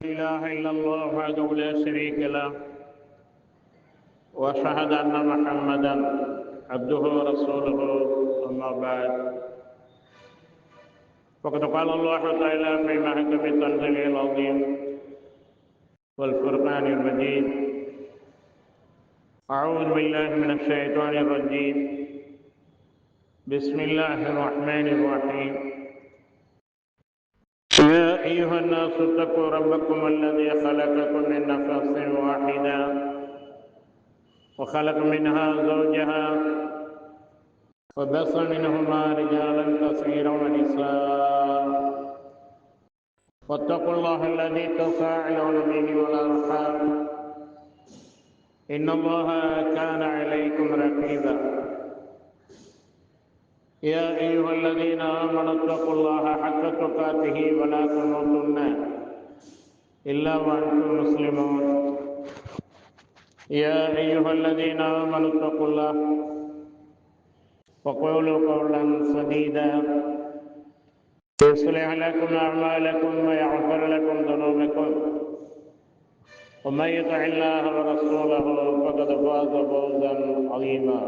لا إله إلا الله وحده لا شريك له وأشهد أن محمدا عبده ورسوله أما بعد فقد قال الله تعالى في محكم تنزيله العظيم والفرقان المجيد أعوذ بالله من الشيطان الرجيم بسم الله الرحمن الرحيم يا أيها الناس اتقوا ربكم الذي خلقكم من نفس واحدة وخلق منها زوجها وبث منهما رجالا كثيرا ونساء واتقوا الله الذي تساءلون به والأرحام إن الله كان عليكم رقيبا يا أيها الذين آمنوا اتقوا الله حق تقاته ولا تموتن إلا وأنتم مسلمون يا أيها الذين آمنوا اتقوا الله وقولوا قولا سديدا يصلح لكم أعمالكم ويغفر لكم ذنوبكم ومن يطع الله ورسوله فقد فاز فوزا عظيما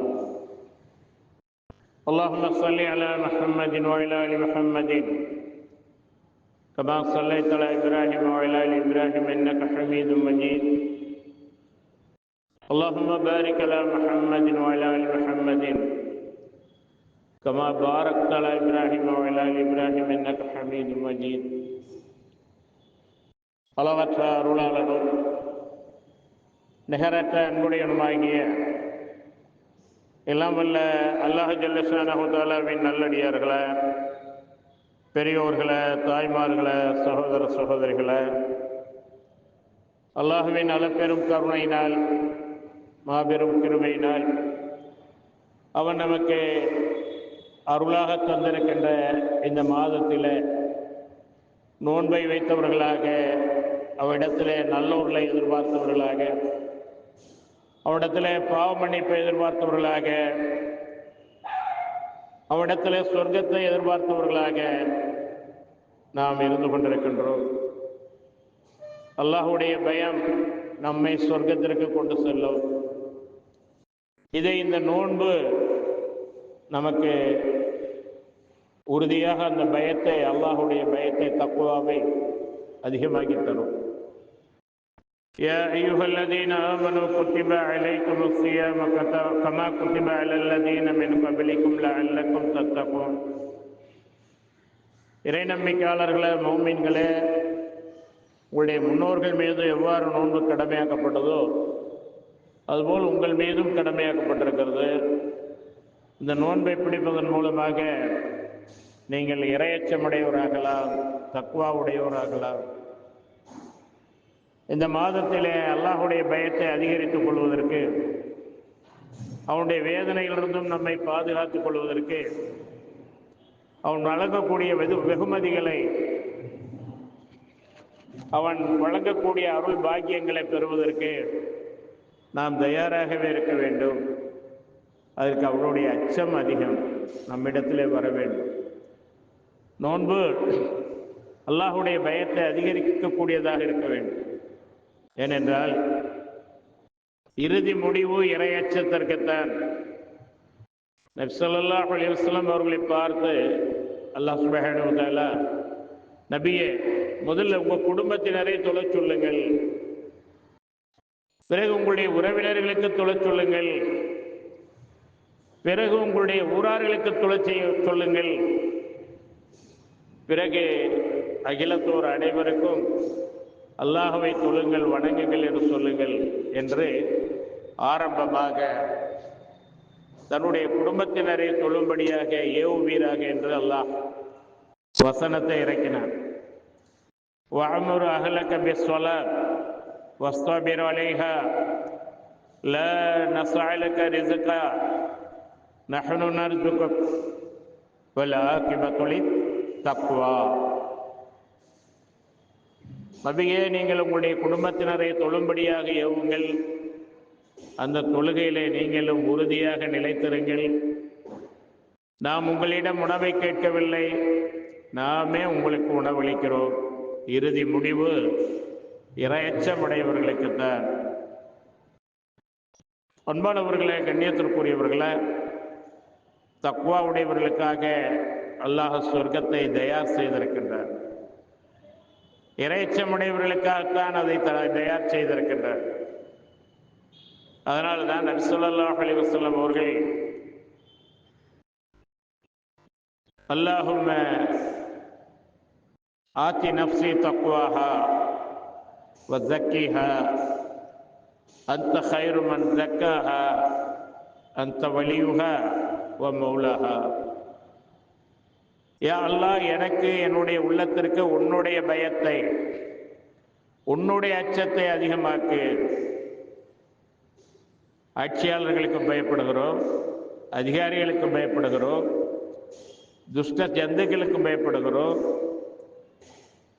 اللهم صل على محمد وعلى آل محمد كما صليت على إبراهيم وعلى آل إبراهيم إنك حميد مجيد اللهم بارك على محمد وعلى آل محمد كما باركت على إبراهيم وعلى آل إبراهيم إنك حميد مجيد அளவற்ற அருளாளனும் நிகரற்ற அன்புடையனுமாகிய எல்லாம் வல்ல அல்லாஹ் ஜல்லஷானஹு தஆலாவின் நல்லடியார்களே, பெரியோர்களே, தாய்மார்களே, சகோதர சகோதரிகளே, அல்லாஹுவின் அளப்பெரும் கருணையினால், மாபெரும் கிருபையினால் அவன் நமக்கு அருளாக தந்திருக்கின்ற இந்த மாதத்தில் நோன்பை வைத்தவர்களாக, அவனிடத்திலே நல்லோர்களை எதிர்பார்த்தவர்களாக, அவனிடத்தில் பாவ மன்னிப்பை எதிர்பார்த்தவர்களாக, அவனிடத்தில் சொர்க்கத்தை எதிர்பார்த்தவர்களாக நாம் இருந்து கொண்டிருக்கின்றோம். அல்லாஹுடைய பயம் நம்மை சொர்க்கத்திற்கு கொண்டு செல்லும். இதை இந்த நோன்பு நமக்கு உறுதியாக அந்த பயத்தை, அல்லாஹுடைய பயத்தை, தக்வாவை அதிகமாக்கி தரும். يا أيها الذين آمنوا كتب عليكم الصيام كما كتب على الذين من قبلكم لعلكم تتقون. இறை நம்பிக்கையாளர்களே, மௌமீன்களே, உங்களுடைய முன்னோர்கள் மீது எவ்வாறு நோன்பு கடமையாக்கப்பட்டதோ அதுபோல் உங்கள் மீதும் கடமையாக்கப்பட்டிருக்கிறது. இந்த நோன்பை பிடிப்பதன் மூலமாக நீங்கள் இறையச்சமுடையவராகலாம், தக்வா உடையவராகலாம். இந்த மாதத்திலே அல்லாஹுடைய பயத்தை அதிகரித்துக் கொள்வதற்கு, அவனுடைய வேதனையிலிருந்தும் நம்மை பாதுகாத்துக் கொள்வதற்கு, அவன் வழங்கக்கூடிய வெகுமதிகளை, அவன் வழங்கக்கூடிய அருள் பாக்கியங்களை பெறுவதற்கு நாம் தயாராகவே இருக்க வேண்டும். அதற்கு அவனுடைய அச்சம் அதிகம் நம்மிடத்திலே வர வேண்டும். நோன்பு அல்லாஹுடைய பயத்தை அதிகரிக்கக்கூடியதாக இருக்க வேண்டும். ஏனென்றால் இறுதி முடிவு இறையச்சத்திற்குத்தான். நபி ஸல்லல்லாஹு அலைஹி வஸல்லம் அவர்களை பார்த்து அல்லாஹ் சுப்ஹானஹு வ தஆலா, நபியே, முதல்ல உங்கள் குடும்பத்தினரை தொழச் சொல்லுங்கள், பிறகு உங்களுடைய உறவினர்களுக்கு தொழச் சொல்லுங்கள், பிறகு உங்களுடைய ஊரார்களுக்கு தொழச் சொல்லுங்கள், பிறகு அகிலத்தோர் அனைவருக்கும் அல்லாஹ்வை தொழுங்கள், வணங்குங்கள் என்று சொல்லுங்கள் என்று ஆரம்பமாக தன்னுடைய குடும்பத்தினரை தொழும்படியாக ஏவுவீராக என்று அல்லாஹ் வசனத்தை இறக்கினான். வஅமுர் அஹ்லக பிஸ்ஸலாத் வஸ்தபிர் அலைஹா லா நஸ்அலுக ரிஸ்கா நஹ்னு நர்சுகுக் வல் ஆகிபத்து லித் தக்வா. நபியே, நீங்கள் உங்களுடைய குடும்பத்தினரை தொழும்படியாக ஏவுங்கள், அந்த தொழுகையிலே நீங்களும் உறுதியாக நிலைத்திருங்கள். நாம் உங்களிடம் உணவை கேட்கவில்லை, நாமே உங்களுக்கு உணவளிக்கிறோம். இறுதி முடிவு இரையச்சமுடையவர்களுக்குத்தான். அன்பானவர்களே, கண்ணியத்திற்குரியவர்களே, தக்வா உடையவர்களுக்காக அல்லாஹ் சொர்க்கத்தை தயார் செய்திருக்கின்றார். இறைச்சமுடையவர்களுக்காகத்தான் அதை தயார் செய்திருக்கின்றார். அதனால் தான் நபி ஸல்லல்லாஹு அலைஹி வஸல்லம் அவர்கள் அல்லாஹும்ம ஆத்தி நஃப்ஸி தக்வாஹா வ ஸக்கிஹா அன்த கைரு மன் ஸக்காஹா அன்த வலியுஹா வ மௌலாஹா. யா அல்லாஹ், எனக்கு என்னுடைய உள்ளத்திற்கு உன்னுடைய பயத்தை, உன்னுடைய அச்சத்தை அதிகமாக்கு. ஆட்சியாளர்களுக்கு பயப்படுகிறோம், அதிகாரிகளுக்கு பயப்படுகிறோம், துஷ்ட ஜந்துக்களுக்கு பயப்படுகிறோம்,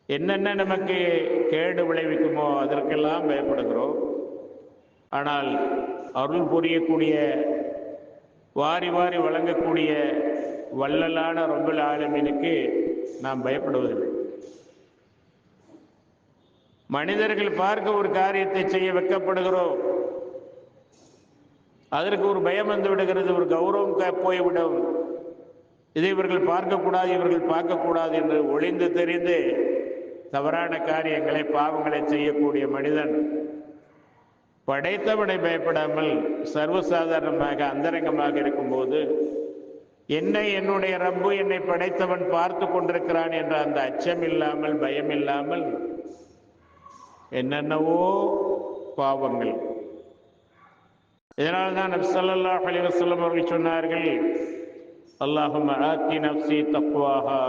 என்னென்ன நமக்கு கேடு விளைவிக்குமோ அதற்கெல்லாம் பயப்படுகிறோம். ஆனால் அருள் புரியக்கூடிய, வாரி வாரி வழங்கக்கூடிய வள்ளலான ரப்புல் ஆலமீனுக்கு நாம் பயப்படுவதில்லை. மனிதர்கள் பார்க்க ஒரு காரியத்தை செய்ய வெட்கப்படுகிறோம், அதற்கு ஒரு பயம் வந்து விடுகிறது, ஒரு கௌரவம் போய்விடும். இதை இவர்கள் பார்க்கக்கூடாது, இவர்கள் பார்க்கக்கூடாது என்று ஒளிந்து தெரிந்து தவறான காரியங்களை, பாவங்களை செய்யக்கூடிய மனிதன் படைத்தவனை பயப்படாமல் சர்வசாதாரணமாக அந்தரங்கமாக இருக்கும்போது, என்னுடைய ரப்பு, என்னை படைத்தவன் பார்த்து கொண்டிருக்கிறான் என்ற அந்த அச்சம் இல்லாமல், பயம் இல்லாமல் என்னென்னவோ பாவங்கள். இதனால்தான் நபி ஸல்லல்லாஹு அலைஹி வஸல்லம் அவர்கள் சொன்னார்கள், அல்லாஹும்ம ஆத்தி நஃப்ஸி தக்வாஹா,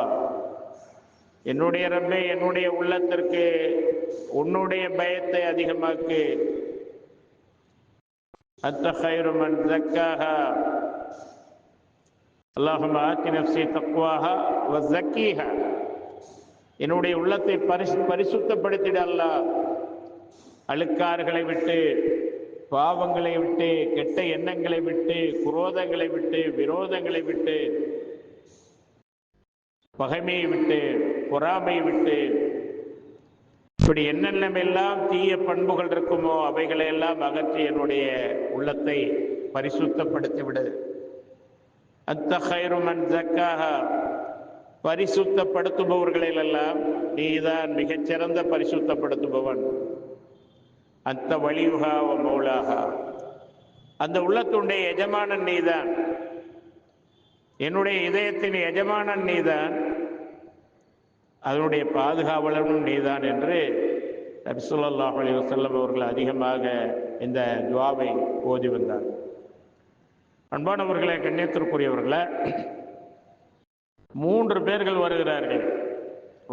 என்னுடைய ரப்பே, என்னுடைய உள்ளத்திற்கு உன்னுடைய பயத்தை அதிகமாக்கு. அன்த கைரு மன் ஸக்காஹா, அல்லாஹும்ம ஆத்தி நஃப்ஸி தக்வாஹா வ ஸக்கீஹா, என்னுடைய உள்ளத்தை பரிசுத்தப்படுத்திட அல்லாஹ். அழுக்காறுகளை விட்டு, பாவங்களை விட்டு, கெட்ட எண்ணங்களை விட்டு, குரோதங்களை விட்டு, விரோதங்களை விட்டு, பகைமையை விட்டு, பொறாமையை விட்டு, இப்படி என்னென்னமெல்லாம் தீய பண்புகள் இருக்குமோ அவைகளை எல்லாம் அகற்றி என்னுடைய உள்ளத்தை பரிசுத்தப்படுத்திவிடு. அன்த கைரு மன் ஸக்காஹா, பரிசுத்தப்படுத்துபவர்களிலெல்லாம் நீதான் மிகச்சிறந்த பரிசுத்தப்படுத்துபவன். அன்த வலியுஹா வ மௌலாஹா, அந்த உள்ளத்துடைய எஜமானன் நீதான், என்னுடைய இதயத்தின் எஜமானன் நீதான், அதனுடைய பாதுகாவலனும் நீதான் என்று நபி ஸல்லல்லாஹு அலைஹி வஸல்லம் அவர்கள் அதிகமாக இந்த துஆவை ஓதி வந்தார். அன்பானவர்களே, கண்ணியத்திற்குரியவர்களே, 3 பேர்கள் வருகிறார்கள்.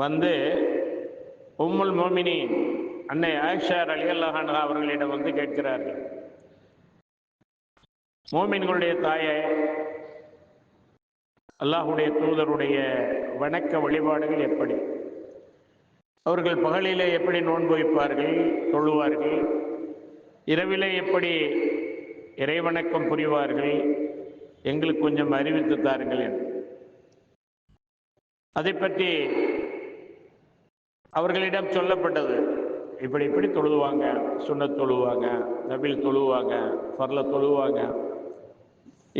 வந்து உம்முல் மோமினீன் அன்னை ஆயிஷா ரலியல்லாஹு அன்ஹா அவர்களிடம் வந்து கேட்கிறார்கள், மோமின்களுடைய தாயே, அல்லாஹுடைய தூதருடைய வணக்க வழிபாடுகள் எப்படி? அவர்கள் பகலிலே எப்படி நோன்பு வைப்பார்கள், தொழுவார்கள், இரவிலே எப்படி இறைவணக்கம் புரிவார்கள், எங்களுக்கு கொஞ்சம் அறிவித்து தாருங்கள் என்று. அதை பற்றி அவர்களிடம் சொல்லப்பட்டது. இப்படி இப்படி தொழுவாங்க, சுன்னத் தொழுவாங்க, நபில் தொழுவாங்க, ஃபர்ல தொழுவாங்க,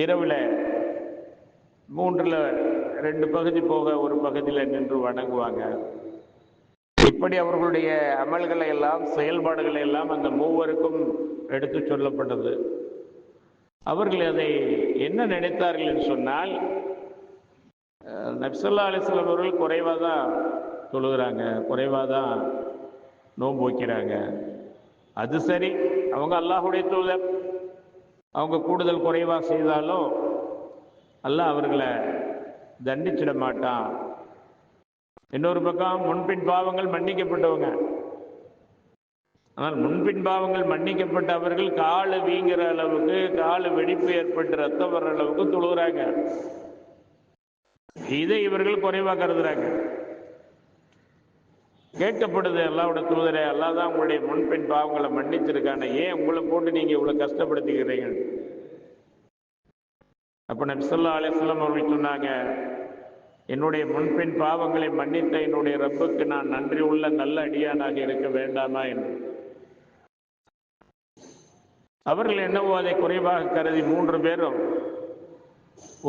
இரவில் 3ல் 2 பகுதி போக ஒரு பகுதியில் நின்று வணங்குவாங்க. இப்படி அவர்களுடைய அமல்களை எல்லாம், செயல்பாடுகளை எல்லாம் அந்த 3வருக்கும் எடுத்து சொல்லப்பட்டது. அவர்கள் அதை என்ன நினைத்தார்கள் என்று சொன்னால், நபி ஸல்லல்லாஹு அலைஹி வஸல்லம் அவர்கள் குறைவாக தான் தொழுகிறாங்க, குறைவாக தான் நோன்பு வைக்கிறாங்க. அது சரி, அவங்க அல்லாஹுடைய தூதர், அவங்க கூடுதல் குறைவாக செய்தாலும் அல்லாஹ் அவர்களை தண்டிச்சிட மாட்டான். இன்னொரு பக்கம் முன்பின் பாவங்கள் மன்னிக்கப்பட்டவங்க. ஆனால் முன்பின் பாவங்கள் மன்னிக்கப்பட்ட அவர்கள் காலு வீங்குற அளவுக்கு, காலு வெடிப்பு ஏற்பட்டு ரத்தம் வர்ற அளவுக்கு தொழுகிறாங்க. இதை இவர்கள் குறைவாக கருதுறாங்க. கேட்கப்படுது, அல்லாஹ்வுடைய தூதரே, அல்லாஹ் தான் உங்களுடைய முன்பின் பாவங்களை மன்னிச்சிருக்கான, ஏன் உங்களை போட்டு நீங்க இவ்வளவு கஷ்டப்படுத்திக்கிறீங்க? அப்ப நபி ஸல்லல்லாஹு அலைஹி வஸல்லம் அவர்கள் சொன்னாங்க, என்னுடைய முன்பின் பாவங்களை மன்னித்த என்னுடைய ரப்புக்கு நான் நன்றி உள்ள நல்ல அடியானாக இருக்க வேண்டாமா என்று. அவர்கள் என்னவோ அதை குறைவாக கருதி 3 பேரும்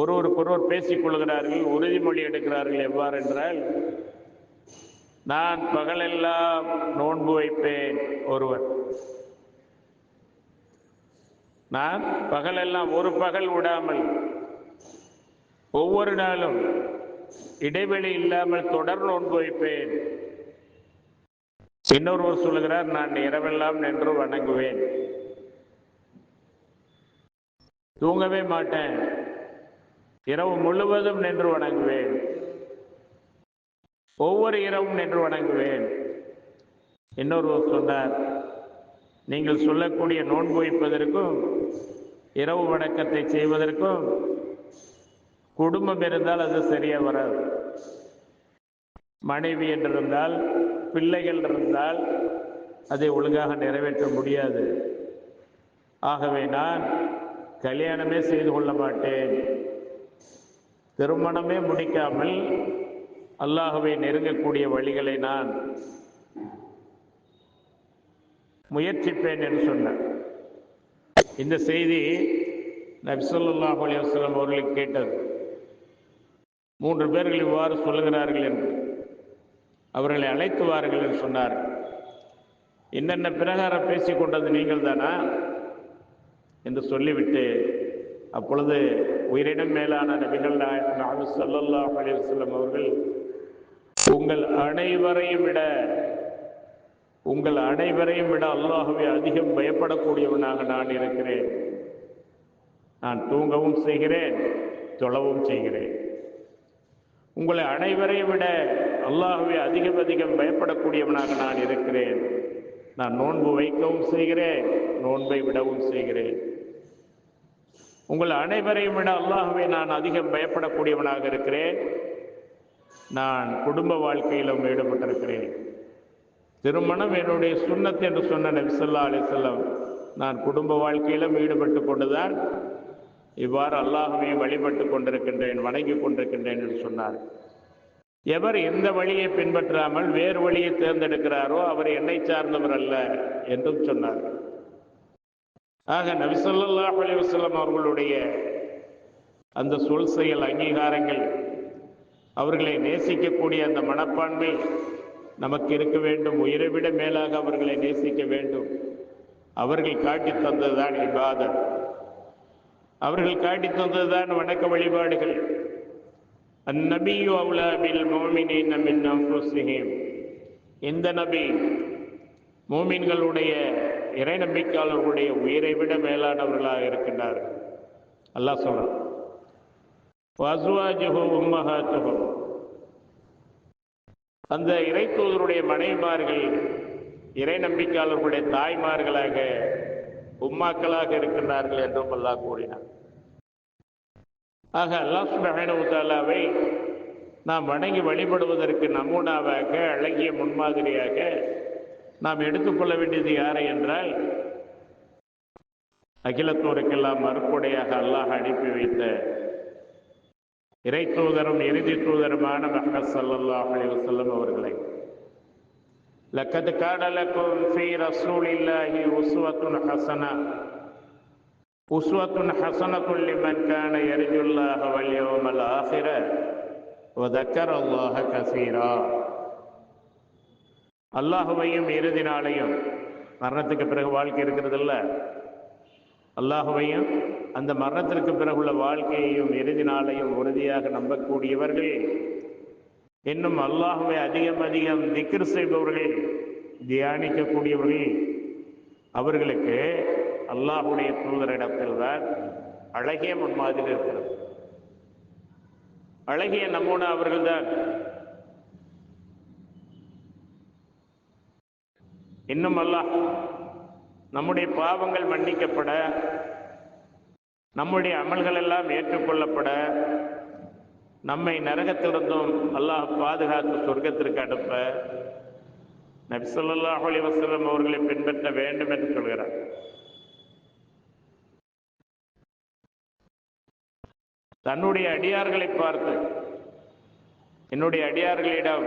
ஒருவருக்கொருவர் பேசிக் கொள்கிறார்கள், உறுதிமொழி எடுக்கிறார்கள். எவ்வாறு என்றால், நான் பகலெல்லாம் நோன்பு வைப்பேன். ஒருவர், நான் பகலெல்லாம் ஒரு பகல் விடாமல் ஒவ்வொரு நாளும் இடைவெளி இல்லாமல் தொடர் நோன்பு வைப்பேன். இன்னொருவர் சொல்லுகிறார், நான் இரவெல்லாம் நின்று வணங்குவேன், தூங்கவே மாட்டேன், இரவு முழுவதும் நின்று வணங்குவேன், ஒவ்வொரு இரவும் நின்று வணங்குவேன். இன்னொருவர் சொன்னார், நீங்கள் சொல்லக்கூடிய நோன்பு வைப்பதற்கும் இரவு வணக்கத்தை செய்வதற்கும் குடும்பம் இருந்தால் அது சரியா வராது. மனைவி என்றிருந்தால், பிள்ளைகள் இருந்தால் அதை ஒழுங்காக நிறைவேற்ற முடியாது. ஆகவே நான் கல்யாணமே செய்து கொள்ள மாட்டேன், திருமணமே முடிக்காமல் அல்லாஹ்வை நெருங்கக்கூடிய வழிகளை நான் முயற்சிப்பேன் என்று சொன்னார். இந்த செய்தி நபி ஸல்லல்லாஹு அலைஹி வஸல்லம் அவர்களுக்கு கேட்டது. 3 பேர்கள் இவ்வாறு சொல்லுகிறார்கள் என்று அவர்களை அழைத்து வாருங்கள் என்று சொன்னார். என்னென்ன பிரகாரம் பேசிக் கொண்டது நீங்கள் தானா என்று சொல்லிவிட்டு, அப்பொழுது உயிரினம் மேலான நபிகள் நாயகம் ஸல்லல்லாஹு அலைஹி வஸல்லம் அவர்கள், உங்கள் அனைவரையும் விட அல்லாஹ்வை அதிகம் பயப்படக்கூடியவனாக நான் இருக்கிறேன். நான் தூங்கவும் செய்கிறேன், தொழவும் செய்கிறேன். உங்களை அனைவரையும் விட அல்லாஹ்வை அதிகம் பயப்படக்கூடியவனாக நான் இருக்கிறேன். நான் நோன்பு வைக்கவும் செய்கிறேன், நோன்பை விடவும் செய்கிறேன். உங்கள் அனைவரையும் விட அல்லாஹ்வை நான் அதிகம் பயப்படக்கூடியவனாக இருக்கிறேன். நான் குடும்ப வாழ்க்கையிலும் ஈடுபட்டிருக்கிறேன். திருமணம் என்னுடைய சுன்னத் என்று சொன்ன நபி ஸல்லல்லாஹு அலைஹி வஸல்லம், நான் குடும்ப வாழ்க்கையிலும் ஈடுபட்டு கொண்டுதான் இவ்வாறு அல்லாஹ்வை வழிபட்டு கொண்டிருக்கின்றேன், வணங்கி கொண்டிருக்கின்றேன் என்று சொன்னார். எவர் எந்த வழியை பின்பற்றாமல் வேறு வழியை தேர்ந்தெடுக்கிறாரோ அவர் என்னை சார்ந்தவர் அல்ல என்றும் சொன்னார். ஆக நபி ஸல்லல்லாஹு அலைஹி வஸல்லம் அவர்களுடைய அந்த சொல் செயல் அங்கீகாரங்கள், அவர்களை நேசிக்கக்கூடிய அந்த மனப்பான்மை நமக்கு இருக்க வேண்டும். உயிரை விட மேலாக அவர்களை நேசிக்க வேண்டும். அவர்கள் காட்டி தந்ததுதான் இபாதத், அவர்கள் காட்டி தந்ததுதான் வணக்க வழிபாடுகள். அந்நபியு அவுலா பில் முஃமினீன மின் அன்ஃபுஸிஹிம், இந்த நபி மூமின்களுடைய இறை நம்பிக்கையாளர்களுடைய உயிரை விட மேலானவர்களாக இருக்கின்றார்கள். அல்லாஹ் சொல்றான், வஅஸ்வாஜுஹு உம்மஹாத்துஹும், அந்த இறை தூதருடைய மனைவிமார்கள் இறை நம்பிக்கையாளர்களுடைய தாய்மார்களாக உம்மாக்களாக இருக்கின்றார்கள் என்றும் அல்லாஹ் கூறினார். ஆக அல்லாஹ் சுப்ஹானஹு வ தஆலாவை நாம் வணங்கி வழிபடுவதற்கு நமூனாவாக, அழகிய முன்மாதிரியாக நாம் எடுத்துக்கொள்ள வேண்டியது யாரை என்றால், அகிலத்தோருக்கெல்லாம் மறுப்புடையாக அல்லாஹ் அனுப்பி வைத்த இறை தூதரும் இறுதி தூதருமான முஹம்மது ஸல்லல்லாஹு அலைஹி வஸல்லம் அவர்களை. லக்கத் கான லக்கும் ஃபீ ரசூலில்லாஹி உஸ்வத்துன் ஹஸனத்துன் லிமன் கான யர்ஜுல்லாஹ வல் யௌமல் ஆখিர வ ذكرல்லாஹ கஸீரா. அல்லாஹ்வையும் இறுதி நாளையும், மரணத்துக்கு பிறகு வாழ்க்கை இருக்கிறதில்ல, அல்லாஹ்வையும் அந்த மரணத்திற்கு பிறகுள்ள வாழ்க்கையையும் இறுதி நாளையும் உறுதியாக நம்பக்கூடியவர்கள், இன்னும் அல்லாஹ்வை அதிகம் திக்ர் செய்பவர்கள், தியானிக்கக்கூடியவர்கள், அவர்களுக்கு அல்லாஹ்வுடைய தூதரிடத்தில் தான் அழகிய முன்மாதிரி இருக்கிறது. அழகிய நமூனா அவர்கள்தான். இன்னும் அல்லாஹ் நம்முடைய பாவங்கள் மன்னிக்கப்பட, நம்முடைய அமல்கள் எல்லாம் ஏற்றுக்கொள்ளப்பட, நம்மை நரகத்திலிருந்தும் அல்லாஹ் பாதுகாத்து சொர்க்கத்திற்கு அனுப்ப நபி ஸல்லல்லாஹு அலைஹி வஸல்லம் அவர்களை பின்பற்ற வேண்டும் என்று சொல்கிறார். தன்னுடைய அடியார்களை பார்த்து என்னுடைய அடியார்களிடம்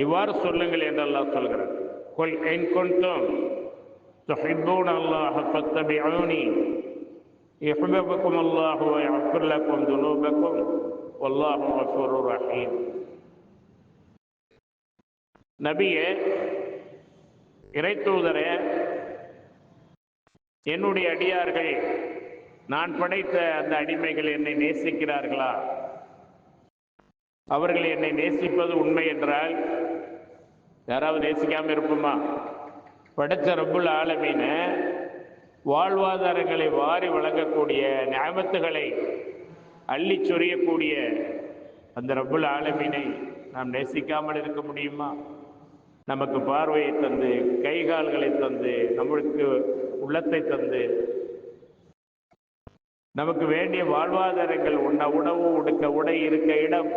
இவ்வாறு சொல்லுங்கள் என்று அல்லாஹ் சொல்கிறார். குல் இன் குன்தும் துஹிப்பூன அல்லாஹ ஃபத்தபிஊனி யுஹிப்புக்கும் அல்லாஹு வ யக்ஃபிர் லக்கும் துனூபக்கும் வல்லாஹு கஃபூருர் ரஹீம். நபியே, இறைத்தூதரே, என்னுடைய அடியார்கள், நான் படைத்த அந்த அடிமைகள் என்னை நேசிக்கிறார்களா? அவர்கள் என்னை நேசிப்பது உண்மை என்றால் யாராவது நேசிக்காம இருப்போமா? படைச்ச ரப்புல் ஆலமீன வாழ்வாதாரங்களை வாரி வழங்கக்கூடிய நிஅமத்துகளை அள்ளி சொரியக்கூடிய அந்த ரப்புல் ஆலமீனை நாம் நேசிக்காமல் இருக்க முடியுமா? நமக்கு பார்வையை தந்து, கைகால்களை தந்து, நம்மளுக்கு உள்ளத்தை தந்து, நமக்கு வேண்டிய வாழ்வாதாரங்கள், உண்ண உணவு, உடுக்க உடை, இருக்க இடம்,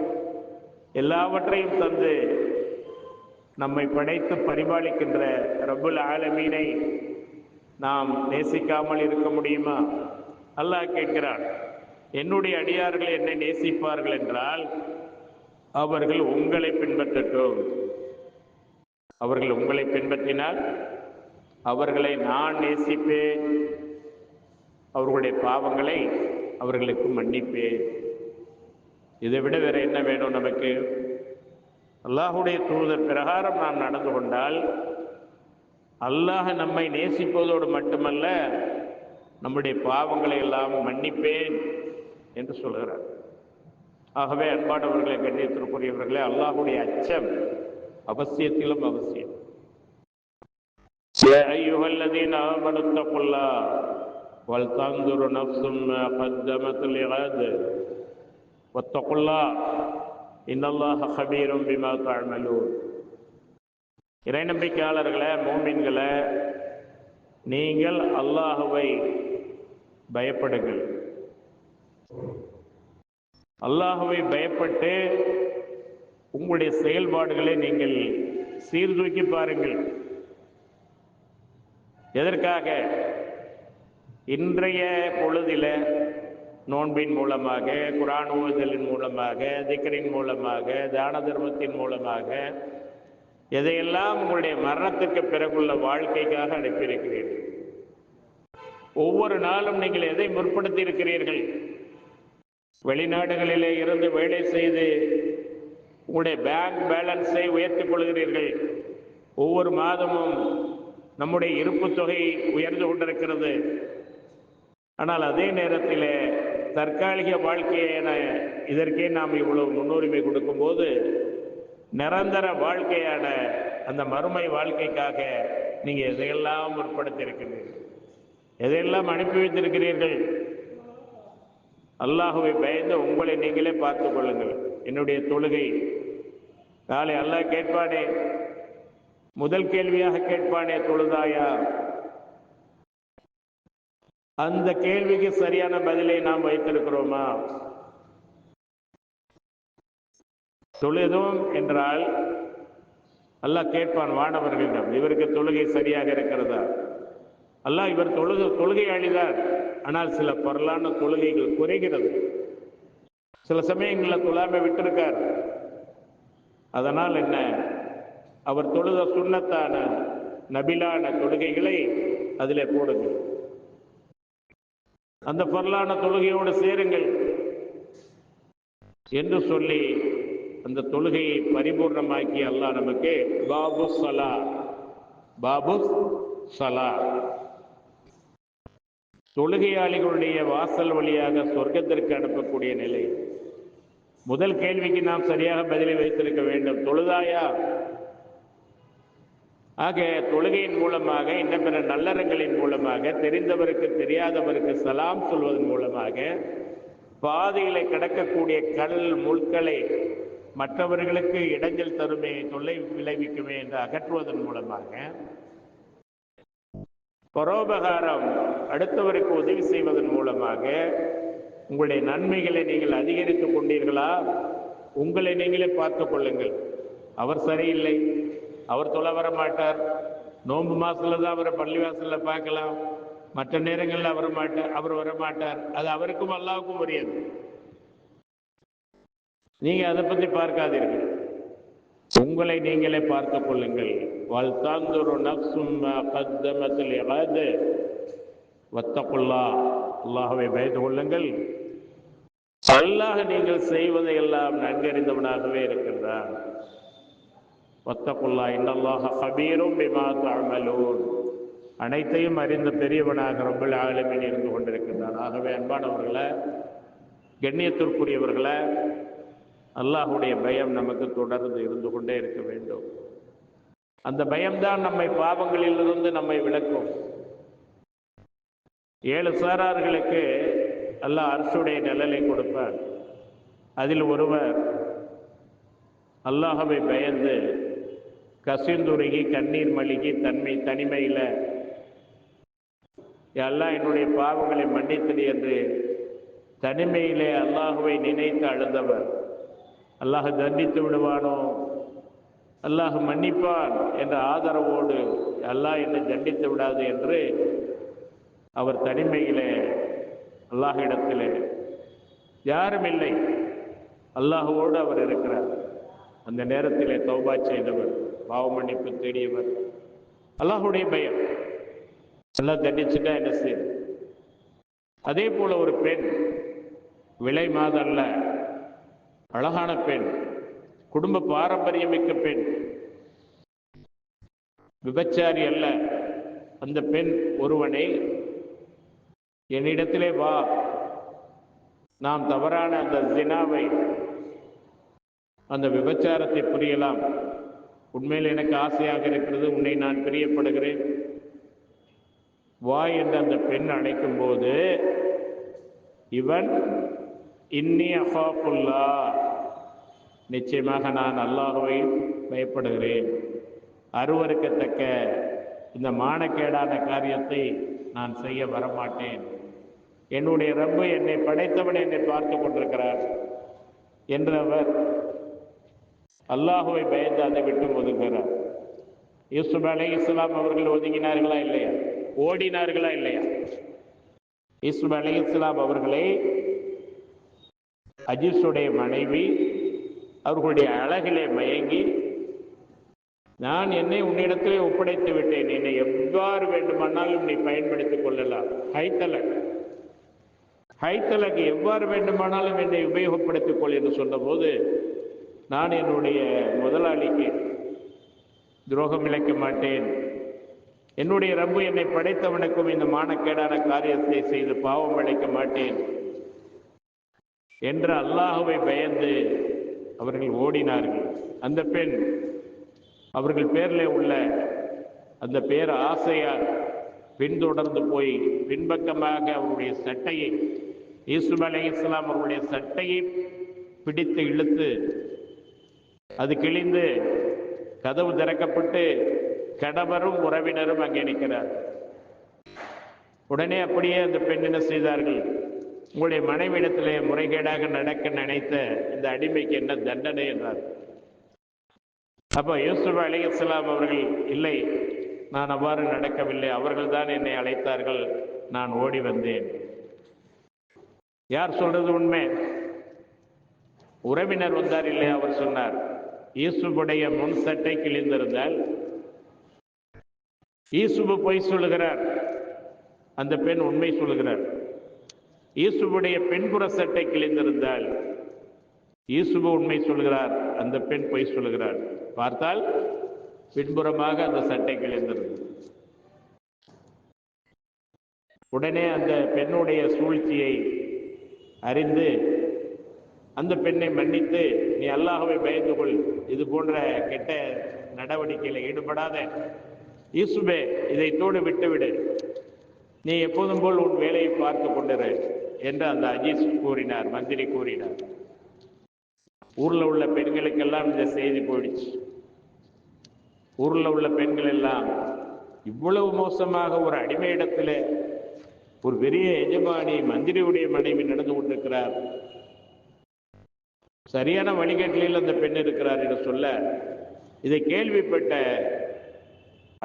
எல்லாவற்றையும் தந்து நம்மை படைத்து பரிபாலிக்கின்ற ரப்புல் ஆலமீனை நாம் நேசிக்காமல் இருக்க முடியுமா? அல்லாஹ் கேட்கிறான், என்னுடைய அடியார்கள் என்னை நேசிப்பார்கள் என்றால் அவர்கள் உங்களை பின்பற்றட்டும். அவர்கள் உங்களை பின்பற்றினால் அவர்களை நான் நேசிப்பேன், அவர்களுடைய பாவங்களை அவர்களுக்கு மன்னிப்பேன். இதை விட வேற என்ன வேணும் நமக்கு? அல்லாஹுடைய தூதர் பிரகாரம் நாம் நடந்து கொண்டால் அல்லாஹ் நம்மை நேசிப்பதோடு மட்டுமல்ல, நம்முடைய பாவங்களை எல்லாம் மன்னிப்பேன் என்று சொல்கிறார். ஆகவே அன்பானவர்களை, கண்ணியத்திற்குரியவர்களே, அல்லாஹுடைய அச்சம் அவசியத்திலும் அவசியம். யா அய்யுஹல்லதீன ஆமனு தக்குல்லாஹ் வல் தன்துரு நஃப்சும் மா கத்தமத் லிகத் வத்தக்குல்லாஹ் இன்னல்லாஹ கபீரும் பிமா தஅமலூன். இறை நம்பிக்கையாளர்களே, மூமின்களே, நீங்கள் அல்லாஹுவை பயப்படுங்கள். அல்லாஹுவை பயப்பட்டு உங்களுடைய செயல்பாடுகளை நீங்கள் சீர்தூக்கி பாருங்கள். எதற்காக? இன்றைய பொழுதில நோன்பின் மூலமாக, குர்ஆன் ஓதுதலின் மூலமாக, திக்ரின் மூலமாக, தான தர்மத்தின் மூலமாக, எதையெல்லாம் உங்களுடைய மரணத்துக்கு பிறகுள்ள வாழ்க்கைக்காக அனுப்பியிருக்கிறீர்கள். ஒவ்வொரு நாளும் நீங்கள் எதை முற்படுத்தி இருக்கிறீர்கள்? வெளிநாடுகளிலே இருந்து வேலை செய்து உங்களுடைய பேங்க் பேலன்ஸை உயர்த்திக் கொள்கிறீர்கள். ஒவ்வொரு மாதமும் நம்முடைய இருப்பு தொகை உயர்ந்து கொண்டிருக்கிறது. ஆனால் அதே நேரத்தில் தற்காலிக வாழ்க்கையான இதற்கே நாம் இவ்வளவு முன்னுரிமை கொடுக்கும்போது, நிரந்தர வாழ்க்கையான அந்த மறுமை வாழ்க்கைக்காக நீங்கள் எதையெல்லாம் முற்படுத்தியிருக்கிறீர்கள், எதையெல்லாம் அனுப்பி வைத்திருக்கிறீர்கள்? அல்லாஹுவை பயந்து உங்களை நீங்களே பார்த்து கொள்ளுங்கள். என்னுடைய தொழுகை நாளை அல்லாஹ் கேட்பானே, முதல் கேள்வியாக கேட்பானே, தொழுதாயா? அந்த கேள்விக்கு சரியான பதிலை நாம் வைத்திருக்கிறோமா? தொழுதும் என்றால் அல்லாஹ் கேட்பான் வானவர்களிடம், இவருக்கு தொழுகை சரியாக இருக்கிறதா? அல்லாஹ் இவர் தொழுகை அழிதார், ஆனால் சில பரலான தொழுகைகள் குறைகிறது. சில சமயங்களில் தொழாமை விட்டிருக்கார். அதனால் என்ன? அவர் தொழுத சுன்னத்தான நபிலான தொழுகைகளை அதிலே போடுங்கள். அந்த பரலான தொழுகையோடு சேருங்கள் என்று சொல்லி அந்த தொழுகையை பரிபூர்ணமாக்கி அல்லாஹ் நமக்கு பாபு சலா, பாபு சலா, தொழுகையாளிகளுடைய வாசல் வழியாக சொர்க்கத்திற்கு அனுப்பக்கூடிய நிலை. முதல் கேள்விக்கு நாம் சரியாக பதிலை வைத்திருக்க வேண்டும். தொழுதாயா? ஆக தொழுகையின் மூலமாக, இன்னும் பிற நல்லறங்களின் மூலமாக, தெரிந்தவருக்கு தெரியாதவருக்கு சலாம் சொல்வதன் மூலமாக, பாதைகளை கடக்கக்கூடிய கல் முள்களை மற்றவர்களுக்கு இடைஞ்சல் தருமே, தொல்லை விளைவிக்குமே என்று அகற்றுவதன் மூலமாக, பரோபகாரம், அடுத்தவருக்கு உதவி செய்வதன் மூலமாக உங்களுடைய நன்மைகளை நீங்கள் அதிகரித்துக் கொண்டீர்களா? உங்களை நீங்களே பார்த்து கொள்ளுங்கள். அவர் சரியில்லை, அவர் தொலை வர மாட்டார், நோன்பு மாசத்துல தான் அவரை பள்ளிவாசல்ல பார்க்கலாம், மற்ற நேரங்களில் அவர் வரமாட்டார். அது அவருக்கும் அல்லாவுக்கும் உரியது. நீங்க அதை பற்றி பார்க்காதீர்கள். உங்களை நீங்களே பார்த்துக் கொள்ளுங்கள். வல்தந்துரு நஃப்சும் மா கத்தமத் லிகத் வத்தகுல்லாஹ். அல்லாஹ்வை பயந்து கொள்ளுங்கள். அல்லாஹ் நீங்கள் செய்வதை எல்லாம் நன்கறிந்தவனாகவே இருக்கின்றான். வத்தகுல்லாஹ் இன்னல்லாஹ கபீரும் பிமா தஅமலூன். அனைத்தையும் அறிந்த பெரியவனாக ரப்பல் ஆலமீன் இருந்து கொண்டிருக்கின்றான். ஆகவே அன்பானவர்களே, கண்ணியத்திற்குரியவர்களே, அல்லாஹுடைய பயம் நமக்கு தொடர்ந்து இருந்து கொண்டே இருக்க வேண்டும். அந்த பயம்தான் நம்மை பாவங்களிலிருந்து நம்மை விலக்கும். 7 சாரார்களுக்கு அல்லாஹ் அர்ஷுடைய நிழலை கொடுப்பார். அதில் ஒருவர் அல்லாஹ்வை பயந்து கசிந்துருகி கண்ணீர் மல்கி தனிமையில் அல்லாஹ் என்னுடைய பாவங்களை மன்னித்தது என்று தனிமையிலே அல்லாஹுவை நினைத்து அழுந்தவர். அல்லாஹ் தண்டித்து விடுவானோ, அல்லாஹ் மன்னிப்பான் என்ற ஆதரவோடு அல்லாஹ் என்னை தண்டித்து விடாது என்று அவர் தனிமையிலே அல்லாஹ்விடத்திலே யாரும் இல்லை, அல்லாஹுவோடு அவர் இருக்கிறார். அந்த நேரத்திலே தௌபா செய்தவர், பாவ மன்னிப்பு தேடியவர். அல்லாஹுடைய பயம். அல்லாஹ் தண்டிச்சுட்டா என்ன செய்யும்? அதே போல ஒரு பெண், விலை மாதல்ல, அழகான பெண், குடும்ப பாரம்பரியமிக்க பெண், விபச்சாரி அல்ல. அந்த பெண் ஒருவனை என்னிடத்திலே வா, நாம் தவறான அந்த ஜினாவை, அந்த விபச்சாரத்தை புரியலாம், உண்மையில் எனக்கு ஆசையாக இருக்கிறது, உன்னை நான் பிரியப்படுகிறேன், வா என்று அந்த பெண் அழைக்கும் போது இவன் இன்னி அஃபாபுல்லா, நிச்சயமாக நான் அல்லாஹ்வை பயப்படுகிறேன், அருவருக்கத்தக்க இந்த மானக்கேடான காரியத்தை நான் செய்ய வரமாட்டேன், என்னுடைய ரப்பு என்னை படைத்தவன் என்னை பார்த்து கொண்டிருக்கிறார் என்றவர் அல்லாஹுவை பயந்து அதை விட்டு ஒதுங்குகிறார். யூசுப் அலைஹிஸ்ஸலாம் அவர்கள் ஒதுங்கினார்களா இல்லையா? ஓடினார்களா இல்லையா? யூசுப் அலைஹிஸ்ஸலாம் அவர்களை அஜீஸுடைய மனைவி அவர்களுடைய அழகிலே மயங்கி, நான் என்னை உன்னிடத்திலே ஒப்படைத்து விட்டேன், என்னை எவ்வாறு வேண்டுமானாலும் நீ பயன்படுத்திக் கொள்ளலாம், ஹைத்தலக்கு எவ்வாறு வேண்டுமானாலும் என்னை உபயோகப்படுத்திக் கொள் என்று சொன்னபோது, நான் என்னுடைய முதலாளிக்கு துரோகம் இழைக்க மாட்டேன், என்னுடைய ரப்பு என்னை படைத்தவனுக்கும் இந்த மானக்கேடான காரியத்தை செய்து பாவம் இழைக்க மாட்டேன் என்று அல்லாஹுவை பயந்து அவர்கள் ஓடினார்கள். அந்த பெண் அவர்கள் பேரில் உள்ள அந்த பேர் ஆசையால் பின்தொடர்ந்து போய் பின்பக்கமாக அவருடைய சட்டையை, யூசுப் அலைஹிஸ்ஸலாம் அவருடைய சட்டையை பிடித்து இழுத்து அது கிழிந்து கதவு திறக்கப்பட்டு கணவரும் உறவினரும் அங்கே நிற்கிறார். உடனே அப்படியே அந்த பெண் என்ன செய்தார்கள்? உங்களுடைய மனைவிடத்திலே முறைகேடாக நடக்க நினைத்த இந்த அடிமைக்கு என்ன தண்டனை என்றார். அப்போ யூசுப் அலைஹிஸ்ஸலாம் அவர்கள், இல்லை, நான் அவ்வாறு நடக்கவில்லை, அவர்கள் தான் என்னை அழைத்தார்கள், நான் ஓடி வந்தேன். யார் சொல்றது உண்மை? உறவினர் வந்தார் இல்லையா, அவர் சொன்னார். யூசுஃபுடைய முன் சட்டை கிழிந்திருந்தால் யூசுஃப் பொய் சொல்லுகிறார், அந்த பெண் உண்மை சொல்லுகிறார். யூசுஃபுடைய பின்புற சட்டை கிழிந்திருந்தால் யூசுஃப் உண்மை சொல்கிறார், அந்த பெண் பொய் சொல்லுகிறார். பார்த்தால் பின்புறமாக அந்த சட்டை கிழிந்திருந்தது. உடனே அந்த பெண்ணுடைய சூழ்ச்சியை அறிந்து அந்த பெண்ணை மன்னித்து, நீ அல்லாஹ்வை பயந்து கொள், இது போன்ற கெட்ட நடவடிக்கையில் ஈடுபடாத, யூசுபே இதைத்தோடு விட்டுவிடு, நீ எப்போதும் போல் உன் வேலையை பார்த்து கொண்டிரு என்று அந்த அஜீஸ் கூறினார், மந்திரி கூறினார். ஊரில் உள்ள பெண்களுக்கெல்லாம் இந்த செய்தி போயிடுச்சு. ஊரில் உள்ள பெண்கள் எல்லாம், இவ்வளவு மோசமாக ஒரு அடிமையிடத்தில் ஒரு பெரிய எஜமானி மந்திரியுடைய மனைவி நடந்து கொண்டிருக்கிறார், சரியான வழிகாட்டில் அந்த பெண் இருக்கிறார் என்று சொல்ல, இதை கேள்விப்பட்ட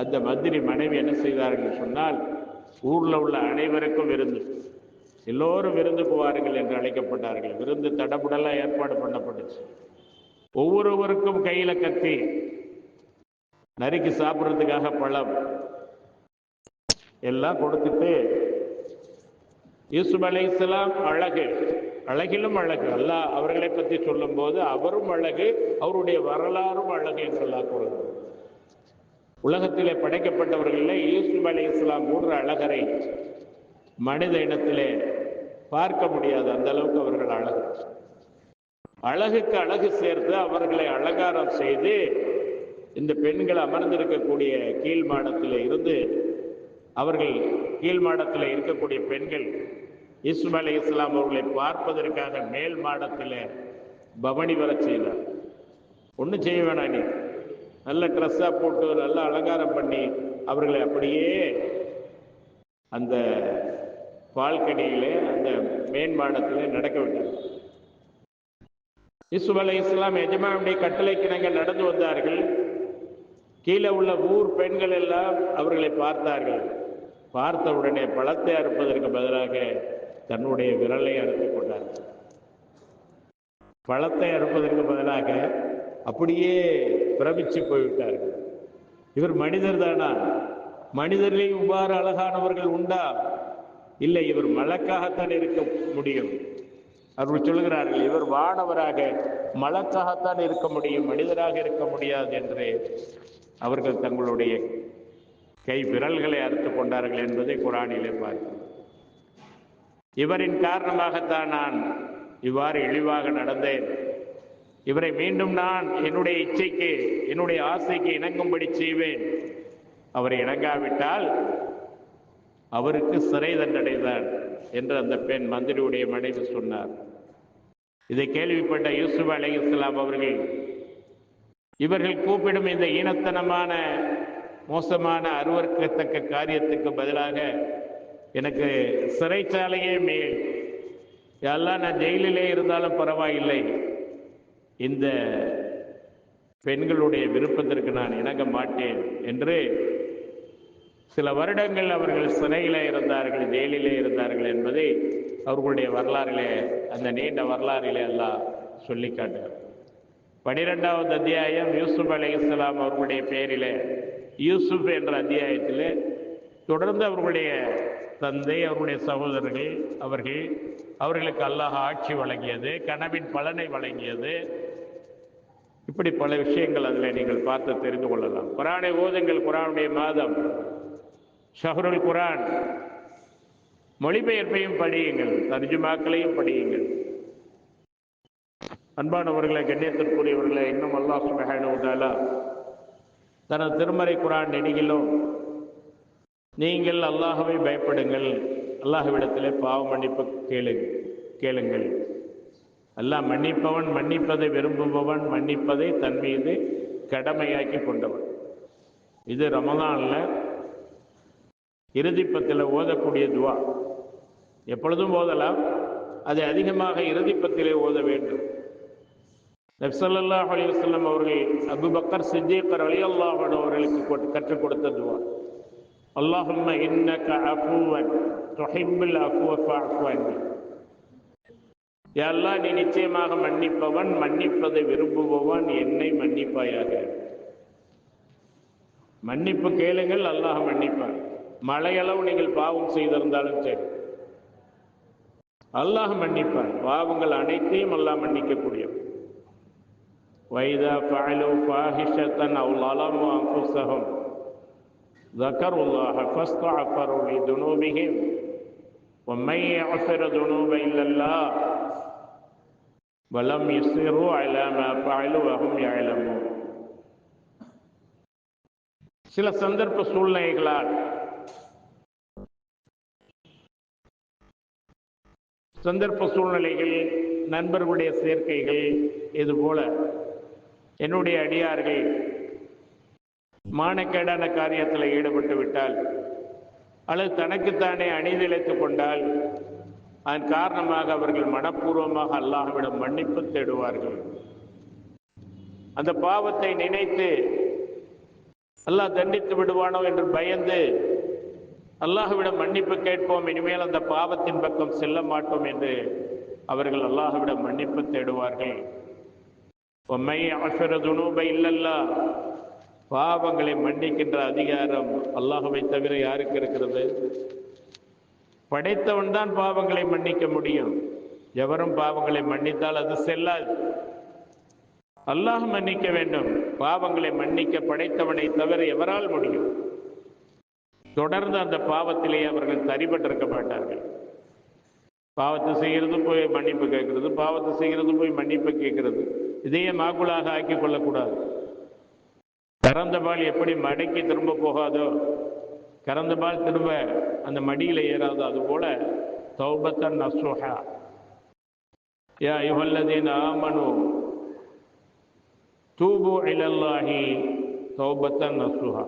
அந்த மந்திரி மனைவி என்ன செய்தார்கள் சொன்னால், ஊரில் உள்ள அனைவருக்கும் விருந்து, எல்லோரும் விருந்து போவார்கள் என்று அழைக்கப்பட்டார்கள். விருந்து தடபுடலாம் ஏற்பாடு பண்ணப்பட்டுச்சு. ஒவ்வொருவருக்கும் கையில கத்தி, நறுக்கி சாப்பிட்றதுக்காக பழம் எல்லாம் கொடுத்துட்டு, யூசுப் அலைஹிஸ்ஸலாம் அழகிலும் அழகு. அல்லாஹ் அவர்களை பற்றி சொல்லும் போது அவரும் அழகு, அவருடைய வரலாறும் அழகு என்று அல்லாஹ் கூறுகிறார். உலகத்திலே படைக்கப்பட்டவர்களில் யூசுப் அலைஹிஸ்ஸலாம் போன்ற அழகரை மனித இனத்திலே பார்க்க முடியாது. அந்த அளவுக்கு அவர்கள் அழகு. அழகுக்கு அழகு சேர்த்து அவர்களை அலங்காரம் செய்து இந்த பெண்கள் அமர்ந்திருக்கக்கூடிய கீழ் மாடத்தில் இருந்து, அவர்கள் கீழ் மாடத்தில் இருக்கக்கூடிய பெண்கள் யூசுப் அலைஹிஸ்ஸலாம் அவர்களை பார்ப்பதற்காக மேல் மாடத்தில் பவனி வர செய்தார். ஒன்றும் செய்ய வேணாம், நீ நல்ல ட்ரெஸ்ஸாக போட்டு நல்ல அலங்காரம் பண்ணி அவர்களை அப்படியே அந்த பால்கனியிலே அந்த மேன்மாடத்திலே நடக்க விட்டார். யூசுப் அலைஹிஸ்ஸலாம் எஜமானுடைய கட்டளைக்கு நாங்கள் நடந்து வந்தார்கள். கீழே உள்ள ஊர் பெண்கள் எல்லாம் அவர்களை பார்த்தார்கள். பார்த்த உடனே பழத்தை அறுப்பதற்கு பதிலாக தன்னுடைய விரலை அறுத்துக் கொண்டார்கள். பழத்தை அறுப்பதற்கு பதிலாக அப்படியே பிரமிச்சு போய்விட்டார்கள். இவர் மனிதர் தானா? மனிதர்களே இவ்வாறு அழகானவர்கள் உண்டா? இல்லை, இவர் மலக்காகத்தான் இருக்க முடியும். அவர்கள் சொல்கிறார்கள், இவர் வானவராக மலக்காகத்தான் இருக்க முடியும், மனிதராக இருக்க முடியாது என்று அவர்கள் தங்களுடைய கை விரல்களை அறுத்துக் கொண்டார்கள் என்பதை குர்ஆனிலே பார்க்கிறோம். இவரின் காரணமாகத்தான் நான் இவ்வாறு இழிவாக நடந்தேன். இவரை மீண்டும் நான் என்னுடைய இச்சைக்கு, என்னுடைய ஆசைக்கு இணங்கும்படி செய்வேன். அவரை இணங்காவிட்டால் அவருக்கு சிறை தண்டனைதான் என்று அந்த பெண், மந்திரியுடைய மனைவி சொன்னார். இதை கேள்விப்பட்ட யூசுப் அலைஹிஸ்ஸலாம் அவர்கள், இவர்கள் கூப்பிடும் இந்த ஈனத்தனமான மோசமான அருவருக்கத்தக்க காரியத்துக்கு பதிலாக எனக்கு சிறைச்சாலையே மேல், எல்லாம் நான் ஜெயிலிலே இருந்தாலும் பரவாயில்லை, இந்த பெண்களுடைய விருப்பத்திற்கு நான் இணங்க மாட்டேன் என்று சில வருடங்கள் அவர்கள் சிறையிலே இருந்தார்கள், ஜெயிலிலே இருந்தார்கள் என்பதை அவர்களுடைய வரலாறிலே, அந்த நீண்ட வரலாறிலே எல்லாம் சொல்லி காட்டுகிறார். 12வது அத்தியாயம் யூசுப் அலைஹிஸ்ஸலாம் அவர்களுடைய பெயரிலே யூசுப் என்ற அத்தியாயத்திலே தொடர்ந்து அவர்களுடைய தந்தை, அவர்களுடைய சகோதரர்கள், அவர்களுக்கு அல்லாஹ் ஆட்சி வழங்கியது, கனவின் பலனை வழங்கியது, இப்படி பல விஷயங்கள் அதில் நீங்கள் பார்த்து தெரிந்து கொள்ளலாம். குர்ஆனை ஓதுங்கள். குர்ஆனுடைய மாதம் ஷஹ்ருல் குர்ஆன். மொழிபெயர்ப்பையும் படியுங்கள், தர்ஜுமாக்களையும் படியுங்கள். அன்பானவர்களை, கண்ணியத்திற்குரியவர்களை, இன்னும் அல்லாஹ் சுப்ஹானஹு வ தஆலா தனது திருமறை குர்ஆன் நெடுகிலும் நீங்கள் அல்லாஹ்வை பயப்படுங்கள், அல்லாஹ்விடத்திலே பாவ மன்னிப்பு கேளுங்கள். அல்லாஹ் மன்னிப்பவன், மன்னிப்பதை விரும்புபவன், மன்னிப்பதை தன் மீது கடமையாக்கி கொண்டவன். இது ரமதானில் இறுதிப்பத்தில் ஓதக்கூடிய துவா. எப்பொழுதும் ஓதலாம், அதை அதிகமாக இறுதிப்பத்திலே ஓத வேண்டும். நபி ஸல்லல்லாஹு அலைஹி வஸல்லம் அவர்கள் அபூபக்கர் சித்தீக் ரலியல்லாஹு அன்ஹு அவர்களுக்கு கற்றுக் கொடுத்த துவா, அல்லாஹும்ம இன்னக அஃபுவன் துஹிப்புல் அஃப்வ ஃபஅஃபு அன்னி. யா அல்லாஹ், நீ நிச்சயமாக மன்னிப்பவன், மன்னிப்பதை விரும்புபவன், என்னை மன்னிப்பாயாக. மன்னிப்பு கேளுங்கள், அல்லாஹ் மன்னிப்பான். மலையளவு நீங்கள் பாவம் செய்திருந்தாலும் சரி, அல்லாஹ் மன்னிப்பான். பாவங்கள் அனைத்தையும் அல்லாஹ் மன்னிக்கக்கூடியவன். வைதா ஃபஅலு ஃபாஹிஷத்தன் அவ் ஸலமு அன்ஃபுஸஹும் ذكروا فاستغفروا لذنوبهم ومن يغفر الذنوب إلا الله ولم يصروا على ما فعلوا وهم يعلمون. சில சந்தர்ப்ப சூழ்நிலைகளால், நண்பர்களுடைய சேர்க்கைகள், இதுபோல என்னுடைய அடியார்கள் மானக்கேடான காரியத்தில் ஈடுபட்டு விட்டால், அல்லது தனக்குத்தானே அநீதிழைத்துக் கொண்டால், அதன் காரணமாக அவர்கள் மனப்பூர்வமாக அல்லாஹ்விடம் மன்னிப்பு தேடுவார்கள். அந்த பாவத்தை நினைத்து அல்லாஹ் தண்டித்து விடுவானோ என்று பயந்து அல்லாஹ்விடம் மன்னிப்பு கேட்போம், இனிமேல் அந்த பாவத்தின் பக்கம் செல்ல மாட்டோம் என்று அவர்கள் அல்லாஹ்விடம் மன்னிப்பு தேடுவார்கள். وَمَن يَغْفِرُ الذُّنُوبَ إِلَّا اللَّهُ பாவங்களை மன்னிக்கின்ற அதிகாரம் அல்லாஹ்வை தவிர யாருக்கு இருக்கிறது? படைத்தவன் தான் பாவங்களை மன்னிக்க முடியும். எவரும் பாவங்களை மன்னித்தால் அது செல்லாது. அல்லாஹ் மன்னிக்க வேண்டும். பாவங்களை மன்னிக்க படைத்தவனை தவிர எவரால் முடியும்? தொடர்ந்து அந்த பாவத்திலே அவர்கள் தரிபட்டிருக்க மாட்டார்கள். பாவத்தை செய்கிறது போய் மன்னிப்பு கேட்கறது, பாவத்தை செய்கிறது போய் மன்னிப்பு கேட்கறது, இதையே மாக்குளாக ஆக்கி கொள்ளக்கூடாது. கறந்த பால் எப்படி மடக்கி திரும்ப போகாதோ, கறந்த பால் திரும்ப அந்த மடியில் ஏறாதோ, அதுபோல தௌபத்தன் நஸ்ஸுஹா யா அய்யுஹல்லதீன ஆமனூ தூபு இலல்லாஹி தௌபத்தன் நஸ்ஸுஹா.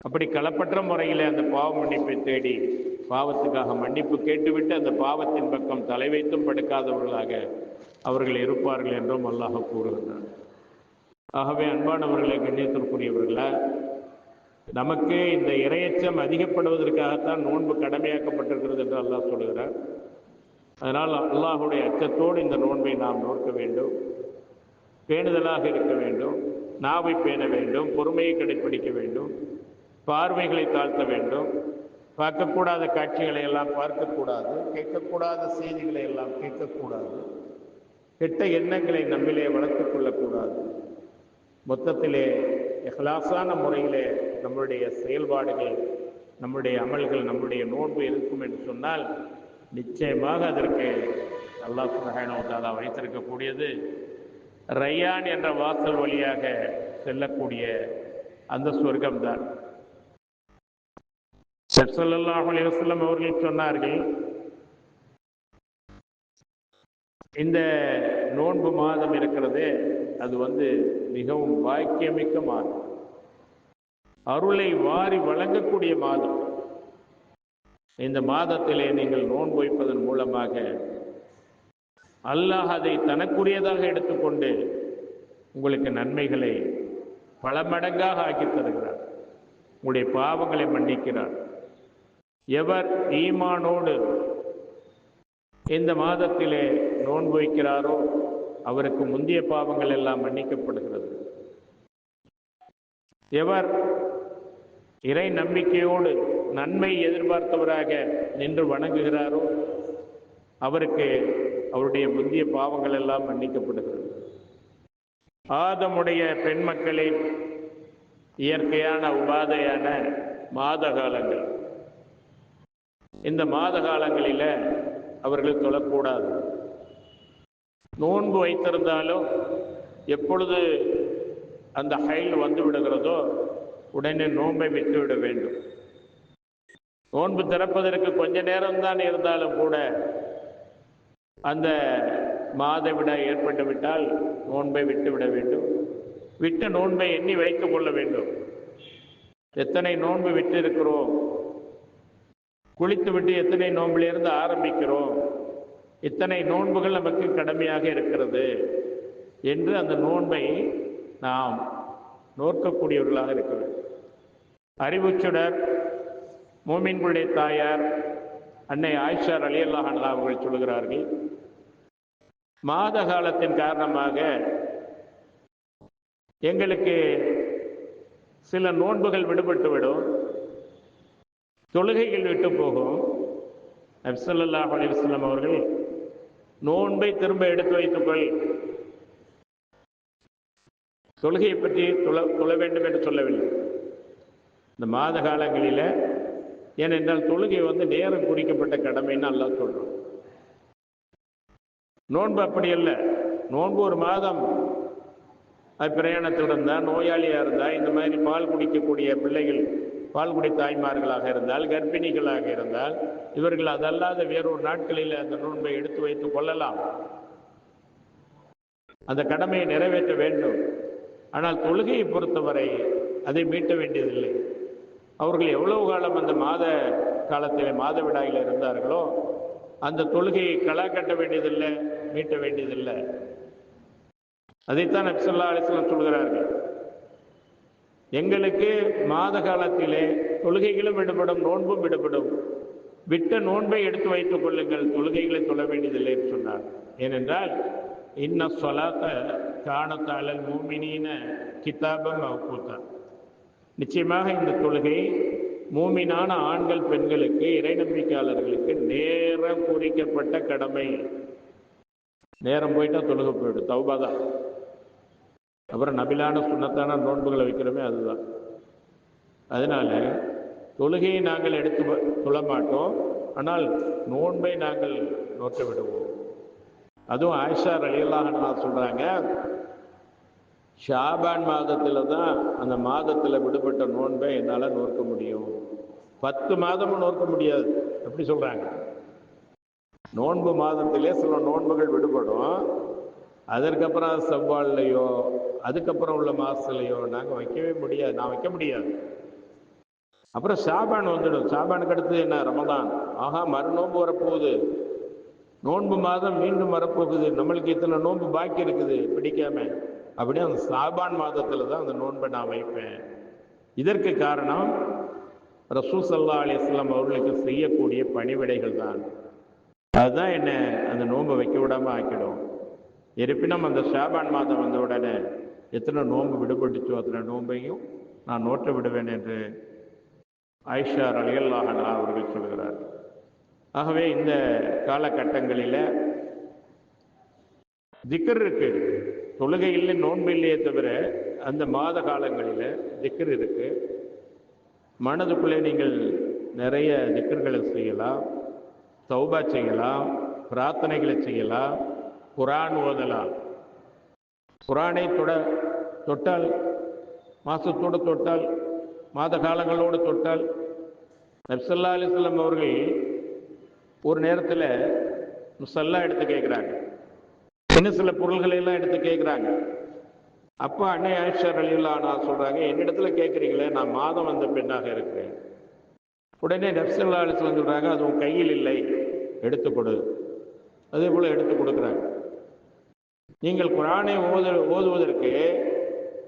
அப்படி களப்பற்ற முறையில் அந்த பாவ மன்னிப்பை தேடி பாவத்துக்காக மன்னிப்பு கேட்டுவிட்டு அந்த பாவத்தின் பக்கம் தலை வைத்தும் படுக்காதவர்களாக அவர்கள் இருப்பார்கள் என்றும் அல்லாஹ் கூறுகின்றார். ஆகவே அன்பானவர்களை, கண்ணியத்திற்குரியவர்களா, நமக்கு இந்த இறையச்சம் அதிகப்படுவதற்காகத்தான் நோன்பு கடமையாக்கப்பட்டிருக்கிறது என்று அல்லாஹ் சொல்கிறார். அதனால் அல்லாஹுடைய அச்சத்தோடு இந்த நோன்பை நாம் நோக்க வேண்டும், பேணுதலாக இருக்க வேண்டும், நாவை பேண வேண்டும், பொறுமையை கடைப்பிடிக்க வேண்டும், பார்வைகளை தாழ்த்த வேண்டும், பார்க்கக்கூடாத காட்சிகளை எல்லாம் பார்க்கக்கூடாது, கேட்கக்கூடாத செய்திகளை எல்லாம் கேட்கக்கூடாது, கெட்ட எண்ணங்களை நம்மிலே வளர்த்துக் கொள்ளக்கூடாது. மொத்தத்திலே இஹ்லாஸான முறையிலே நம்முடைய செயல்பாடுகள், நம்முடைய அமல்கள், நம்முடைய நோன்பு இருக்கும் என்று சொன்னால் நிச்சயமாக அதற்கு அல்லாஹ் சுப்ஹானஹு வ தஆலா வைத்திருக்கக்கூடியது ரையான் என்ற வாசல் வழியாக செல்லக்கூடிய அந்த சொர்க்கம்தான். ஸல்லல்லாஹு அலைஹி வஸல்லம் அவர்கள் சொன்னார்கள், இந்த நோன்பு மாதம் இருக்கிறது, அது மிகவும் பாக்கியமிக்க மாதம், அருளை வாரி வழங்கக்கூடிய மாதம். இந்த மாதத்திலே நீங்கள் நோன்பு வைப்பதன் மூலமாக அல்லாஹ் அதை தனக்குரியதாக எடுத்துக்கொண்டு உங்களுக்கு நன்மைகளை பல மடங்காக ஆக்கி தருகிறார். உங்களுடைய பாவங்களை மன்னிக்கிறார். எவர் ஈமானோடு இந்த மாதத்திலே நோன்பு வைக்கிறாரோ அவருக்கு முந்தைய பாவங்கள் எல்லாம் மன்னிக்கப்படுகிறது. எவர் இறை நம்பிக்கையோடு நன்மை எதிர்பார்த்தவராக நின்று வணங்குகிறாரோ அவருக்கு அவருடைய முந்தைய பாவங்கள் எல்லாம் மன்னிக்கப்படுகிறது. ஆதமுடைய பெண் மக்களின் இயற்கையான உபாதையான மாத காலங்கள், இந்த மாத காலங்களில் அவர்கள் தொழக்கூடாது. நோன்பு வைத்திருந்தாலும் எப்பொழுது அந்த ஹைல் வந்து விடுகிறதோ உடனே நோன்பை விட்டுவிட வேண்டும். நோன்பு திறப்பதற்கு கொஞ்ச நேரம்தான் இருந்தாலும் கூட அந்த மாதவிடாய் ஏற்பட்டு விட்டால் நோன்பை விட்டுவிட வேண்டும். விட்ட நோன்பை எண்ணி வைத்துக் கொள்ள வேண்டும். எத்தனை நோன்பு விட்டு இருக்கிறோம், குளித்து விட்டு எத்தனை நோன்பிலிருந்து ஆரம்பிக்கிறோம், இத்தனை நோன்புகள் நமக்கு கடமையாக இருக்கிறது என்று அந்த நோன்பை நாம் நோக்கக்கூடியவர்களாக இருக்க வேண்டும். அறிவுச்சுடர் மூமின்களுடைய தாயார் அன்னை ஆயிஷா ரலியல்லாஹு அன்ஹா அவர்கள் சொல்கிறார்கள், மாத காலத்தின் காரணமாக எங்களுக்கு சில நோன்புகள் விடுபட்டுவிடும், தொழுகைகள் விட்டு போகும். நபி ஸல்லல்லாஹு அலைஹி வஸல்லம் அவர்கள் நோன்பை திரும்ப எடுத்து வைத்துக்கொள், தொழுகையை பற்றி தொழ வேண்டும் என்று சொல்லவில்லை. இந்த மாத காலங்களில், ஏனென்றால் தொழுகை நேரம் குறிக்கப்பட்ட கடமைன்னு அல்லாஹ் சொல்றோம். நோன்பு அப்படி அல்ல. நோன்பு ஒரு மாதம் அது பிரயாணத்தில் இருந்தால், நோயாளியாக இருந்தால், இந்த மாதிரி பால் குடிக்கக்கூடிய பிள்ளைகள், பால் குடி தாய்மார்களாக இருந்தால், கர்ப்பிணிகளாக இருந்தால், இவர்கள் அதல்லாத வேறொரு நாட்களில் அந்த நோன்பை எடுத்து வைத்துக் கொள்ளலாம். அந்த கடமையை நிறைவேற்ற வேண்டும். ஆனால் தொழுகையை பொறுத்தவரை அதை மீட்ட வேண்டியதில்லை. அவர்கள் எவ்வளவு காலம் அந்த மாத காலத்தில் மாதவிடாயில் இருந்தார்களோ அந்த தொழுகையை களா கட்ட வேண்டியதில்லை, மீட்ட வேண்டியதில்லை. அதைத்தான் நபி ஸல்லல்லாஹு அலைஹி வஸல்லம் சொல்கிறார்கள், எங்களுக்கு மாத காலத்திலே தொழுகைகளும் விடுபடும், நோன்பும் விடுபடும், விட்ட நோன்பை எடுத்து வைத்துக் கொள்ளுங்கள், தொழுகைகளை தொழ வேண்டியதில்லை என்று சொன்னார். ஏனென்றால் இன்ன ஸலாத்த கானத் அலல் முஃமினீன கிதாபம் மவ்கூத்தா, நிச்சயமாக இந்த தொழுகை மூமினான ஆண்கள் பெண்களுக்கு இறை நம்பிக்கையாளர்களுக்கு நேரம் குறிக்கப்பட்ட கடமை. நேரம் போயிட்டா தொழுகை போயிடும், தௌபா தான். அப்புறம் நபிலான சுன்னத்தான நோன்புகளை வைக்கிறோமே அதுதான். அதனால தொழுகையை நாங்கள் எடுத்து தொழ மாட்டோம், ஆனால் நோன்பை நாங்கள் நோக்க விடுவோம். அதுவும் ஆயிஷா ரலியல்லாஹு அன்ஹா சொல்றாங்க, ஷாபான் மாதத்தில் தான் அந்த மாதத்தில் விடுபட்ட நோன்பை என்னால் நோக்க முடியும், 10 மாதமும் நோக்க முடியாது. எப்படி சொல்றாங்க? நோன்பு மாதத்திலே சில நோன்புகள் விடுபடும், அதற்கப்புறம் செவ்வாழ்லையோ அதுக்கப்புறம் உள்ள மாசத்துலையோ நாங்கள் வைக்கவே முடியாது, நான் வைக்க முடியாது. அப்புறம் ஷாபான் வந்துடும். ஷாபானுக்கு அடுத்து என்ன? ரமதான். ஆஹா, மறுநோன்பு வரப்போகுது, நோன்பு மாதம் மீண்டும் வரப்போகுது, நம்மளுக்கு இத்தனை நோன்பு பாக்கி இருக்குது பிடிக்காம, அப்படியே அந்த ஷாபான் மாதத்துல தான் அந்த நோன்பை நான் வைப்பேன். இதற்கு காரணம் ரசூல் ஸல்லல்லாஹு அலைஹி வஸல்லம் அவர்களுக்கு செய்யக்கூடிய பணிவிடைகள் தான். அதுதான் என்ன அந்த நோன்பை வைக்க விடாம ஆக்கிடும். இருப்பினும் அந்த ஷாபான் மாதம் வந்த உடனே எத்தனை நோன்பு விடுபட்டுச்சோ அத்தனை நோன்பையும் நான் நோட்ட விடுவேன் என்று ஆயிஷா ரலியல்லாஹு அன்ஹா அவர்கள் சொல்கிறார். ஆகவே இந்த காலகட்டங்களில் திக்ர் இருக்கு, தொழுகை இல்லை நோன்பு இல்லையே தவிர அந்த மாத காலங்களில் திக்ர் இருக்கு. மனதுக்குள்ளே நீங்கள் நிறைய திக்ர்களை செய்யலாம், தௌபா செய்யலாம், பிரார்த்தனைகளை செய்யலாம், குர்ஆன் ஓதலாம். குர்ஆனை தொட்டால், மாசத்தோடு தொட்டால், மாத காலங்களோடு தொட்டால், நபி ஸல்லல்லாஹு அலைஹி வஸல்லம் அவர்கள் ஒரு நேரத்தில் முஸல்லா எடுத்து கேட்குறாங்க, இன்னும் சில பொருள்களை எல்லாம் எடுத்து கேட்குறாங்க. அப்போ அன்னை ஆயிஷா ரலியல்லாஹு அன்ஹா சொல்றாங்க, என்னிடத்துல கேட்குறீங்களே, நான் மாதம் வந்த பெண்ணாக இருக்கிறேன். உடனே நபி ஸல்லல்லாஹு அலைஹி வஸல்லம் சொல்றாங்க, அது உன் கையில் இல்லை, எடுத்து கொடு. அதே போல எடுத்து கொடுக்குறாங்க. நீங்கள் குர்ஆனை ஓதுவதற்கு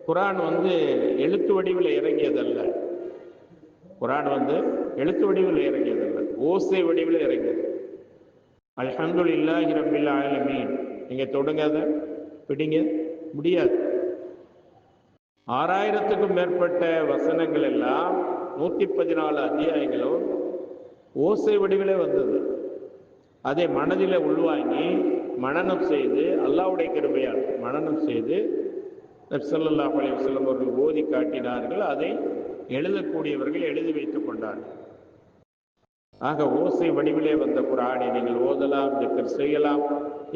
குர்ஆன் எழுத்து வடிவில் இறங்கியதல்ல, குர்ஆன் எழுத்து வடிவில் இறங்கியதல்ல, ஓசை வடிவில் இறங்கியது. அல்ஹம்துலில்லாஹி ரப்பில் ஆலமீன் நீங்க தொடுங்காத பிடிங்க முடியாது. 6000க்கும் மேற்பட்ட வசனங்கள் எல்லாம் 114 அத்தியாயங்களும் ஓசை வடிவிலே வந்தது. அதை மனதில் உள்வாங்கி மனனம் செய்து, அல்லாஹ்வுடைய கிருபையால் மனனம் செய்து நபி ஸல்லல்லாஹு அலைஹி வஸல்லம் அவர்கள் ஓதி காட்டினார்கள். அதை எழுதக்கூடியவர்கள் எழுதி வைத்துக் கொண்டார்கள். ஆக ஓசை வடிவிலே வந்த குர்ஆனை நீங்கள் ஓதலாம், திக்ர் செய்யலாம்,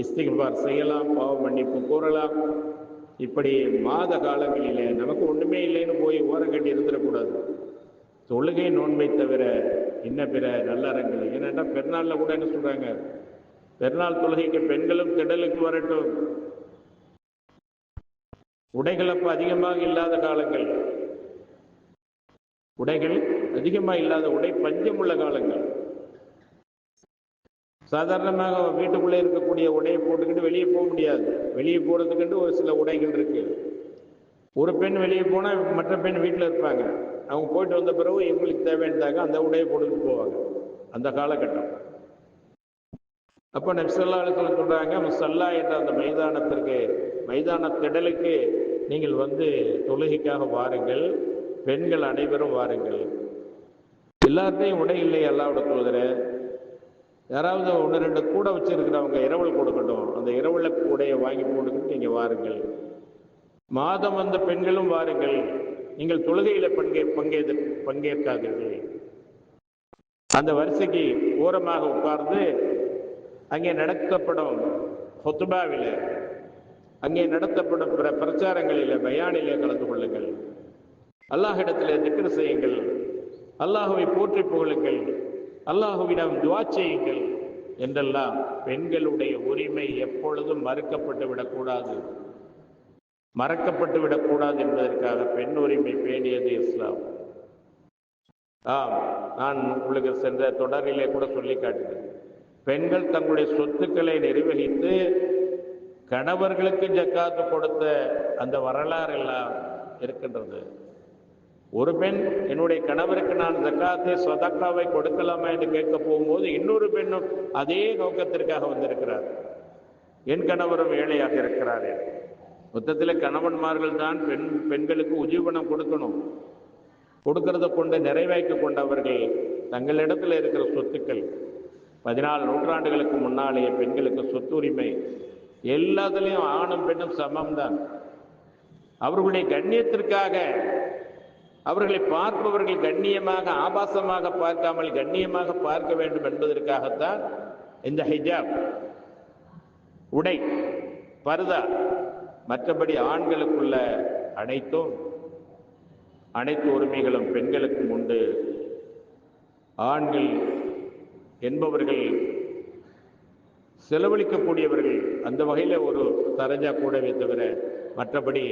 இஸ்திக்பார் செய்யலாம், பாவ மன்னிப்பு கோரலாம். இப்படி மாத காலங்களிலே நமக்கு ஒன்றுமே இல்லைன்னு போய் ஓரங்கட்டி இருந்துடக்கூடாது. தொழுகை நோன்பை தவிர இன்ன பிற நல்லறங்கள். ஏன்னா பெருநாளில் கூட என்ன சொல்றாங்க, பெருநாள் தொழுகைக்கு பெண்களும் திடலுக்கு வரட்டும். உடைகள் அப்ப அதிகமாக இல்லாத காலங்கள், உடைகள் அதிகமாக இல்லாத, உடை பஞ்சம் உள்ள காலங்கள். சாதாரணமாக வீட்டுக்குள்ளே இருக்கக்கூடிய உடையை போட்டுக்கிட்டு வெளியே போக முடியாது. வெளியே போறதுக்கு ஒரு சில உடைகள் இருக்கு. ஒரு பெண் வெளியே போனால் மற்ற பெண் வீட்டில் இருப்பாங்க. அவங்க போயிட்டு வந்த பிறகு இவங்களுக்கு தேவையானதாக அந்த உடையை போட்டுக்கிட்டு போவாங்க. அந்த காலகட்டம். அப்போ நபி ஸல்லல்லாஹு அலைஹி வஸல்லம் சொல்றாங்க, முஸல்லா என்ற அந்த மைதானத்திற்கு, மைதான திடலுக்கு நீங்கள் தொழுகைக்காக வாருங்கள், பெண்கள் அனைவரும் வாருங்கள். எல்லாத்தையும் உடை இல்லை அல்லாஹ்வுடைய தூதரே, யாராவது 1-2 கூட வச்சிருக்கிறவங்க இரவல் கொடுக்கட்டும், அந்த இரவல கூடையை வாங்கி போட்டுக்கிட்டு நீங்க வாருங்கள். மாதம் வந்த பெண்களும் வாருங்கள், நீங்கள் தொழுகையில பங்கேற்காதீர்கள். அந்த வரிசைக்கு ஓரமாக உட்கார்ந்து அங்கே நடத்தப்படும் ஹுத்பாவில, அங்கே நடத்தப்படும் பிரச்சாரங்களில், பயானிலே கலந்து கொள்ளுங்கள். அல்லாஹ்விடத்திலே திக்ர் செய்யுங்கள், அல்லாஹுவை போற்றி புகழுங்கள், அல்லாஹுவிடம் துஆ செய்யுங்கள் என்றெல்லாம். பெண்களுடைய உரிமை எப்பொழுதும் மறுக்கப்பட்டு விடக்கூடாது, மறக்கப்பட்டு விடக்கூடாது என்பதற்காக பெண் உரிமை பேணியது இஸ்லாம். நான் உங்களுக்கு சென்ற தொடரிலே கூட சொல்லி காட்டினேன். பெண்கள் தங்களுடைய சொத்துக்களை நிர்வகித்து கணவர்களுக்கு ஜக்காத்து கொடுத்த அந்த வரலாறு எல்லாம் இருக்கின்றது. ஒரு பெண் என்னுடைய கணவருக்கு நான் ஜக்காத்தை சதக்காவை கொடுக்கலாமா என்று கேட்க போகும்போது இன்னொரு பெண்ணும் அதே நோக்கத்திற்காக வந்திருக்கிறார். என் கணவரும் ஏழையாக இருக்கிறார். மொத்தத்தில் கணவன்மார்கள் தான் பெண்களுக்கு உஜீவனம் கொடுக்கணும். கொடுக்கறத கொண்டு நிறைவாக்கி கொண்டவர்கள் தங்களிடத்தில் இருக்கிற சொத்துக்கள் 14 நூற்றாண்டுகளுக்கு முன்னாலேயே பெண்களுக்கு சொத்துரிமை எல்லாத்துலேயும் ஆணும் பெண்ணும் சமம்தான். அவர்களுடைய கண்ணியத்திற்காக அவர்களை பார்ப்பவர்கள் கண்ணியமாக ஆபாசமாக பார்க்காமல் கண்ணியமாக பார்க்க வேண்டும் என்பதற்காகத்தான் இந்த ஹிஜாப் உடை பர்தா. மற்றபடி ஆண்களுக்குள்ள அனைத்து உரிமைகளும் பெண்களுக்கும் உண்டு. ஆண்கள் என்பவர்கள் செலவழிக்கக்கூடியவர்கள், அந்த வகையில் ஒரு தரஜா கூடவே தவிர மற்றபடி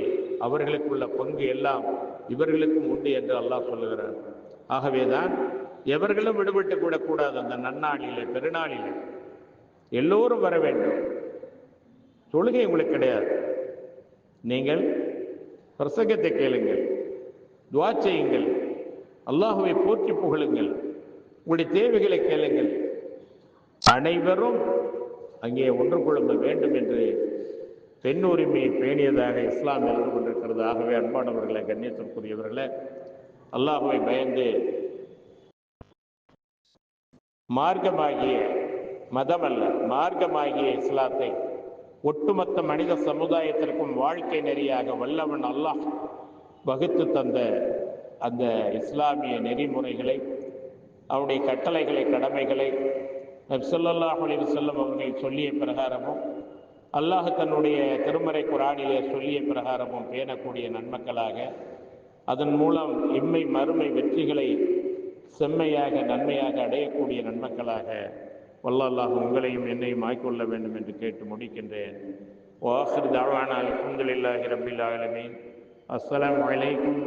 அவர்களுக்குள்ள பங்கு எல்லாம் இவர்களுக்கும் உண்டு என்று அல்லாஹ் சொல்லுகிறார். ஆகவேதான் எவர்களும் விடுபட்டு விடக்கூடாது. அந்த நன்னாளிலே பெருநாளிலே எல்லோரும் வர வேண்டும். தொழுகை உங்களுக்கு கிடையாது. நீங்கள் பிரசங்கத்தை கேளுங்கள், துஆ செய்யுங்கள், அல்லாஹுவை போற்றி புகழுங்கள், உங்களுடைய தேவைகளை கேளுங்கள். அனைவரும் அங்கே ஒன்று கொள்ள வேண்டும் என்று பெண் உரிமையை பேணியதாக இஸ்லாம் இருந்து கொண்டிருக்கிறது. ஆகவே அன்பானவர்களை, கண்ணியத்திற்குரியவர்களை, அல்லாஹுவை பயந்து மார்க்கமாகிய மதம் அல்ல, மார்க்கமாகிய இஸ்லாத்தை ஒட்டுமொத்த மனித சமுதாயத்திற்கும் வாழ்க்கை நெறியாக வல்லவன் அல்லாஹ் வகுத்து தந்த அந்த இஸ்லாமிய நெறிமுறைகளை, அவருடைய கட்டளைகளை, கடமைகளை நபி ஸல்லல்லாஹு அலைஹி வஸல்லம் அவர்கள் சொல்லிய பிரகாரமும் அல்லாஹ் தன்னுடைய திருமறை குர்ஆனிலே சொல்லிய பிரகாரமும் பேணக்கூடிய நன்மக்களாக, அதன் மூலம் இம்மை மறுமை வெற்றிகளை செம்மையாக நன்மையாக அடையக்கூடிய நன்மக்களாக வல்லல்லாஹ் உங்களையும் என்னையும் ஆய்க்கொள்ள வேண்டும் என்று கேட்டு முடிக்கின்றேன். வாஹிர் தஅவானா அல்ஹம்துலில்லாஹி ரப்பில் ஆலமீன். அஸ்ஸலாமு அலைக்கும்.